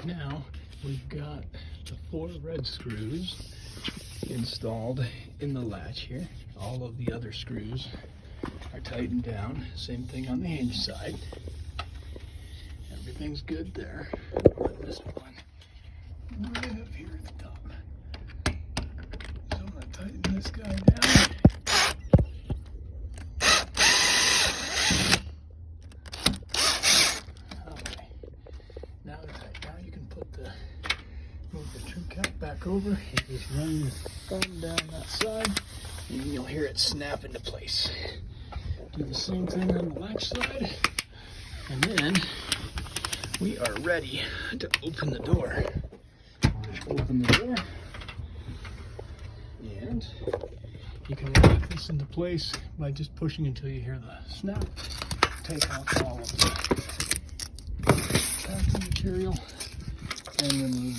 now we've got the 4 red screws installed in the latch here. All of the other screws are tightened down. Same thing on the hinge side. Everything's good there. But this one right up here at the top. So I'm going to tighten this guy down. Okay. Now you can move the true cap back over. You just run the thumb down that side and you'll hear it snap into place. Do the same thing on the latch side, and then we are ready to open the door. Open the door, and you can lock this into place by just pushing until you hear the snap. Take out all of the packing material and remove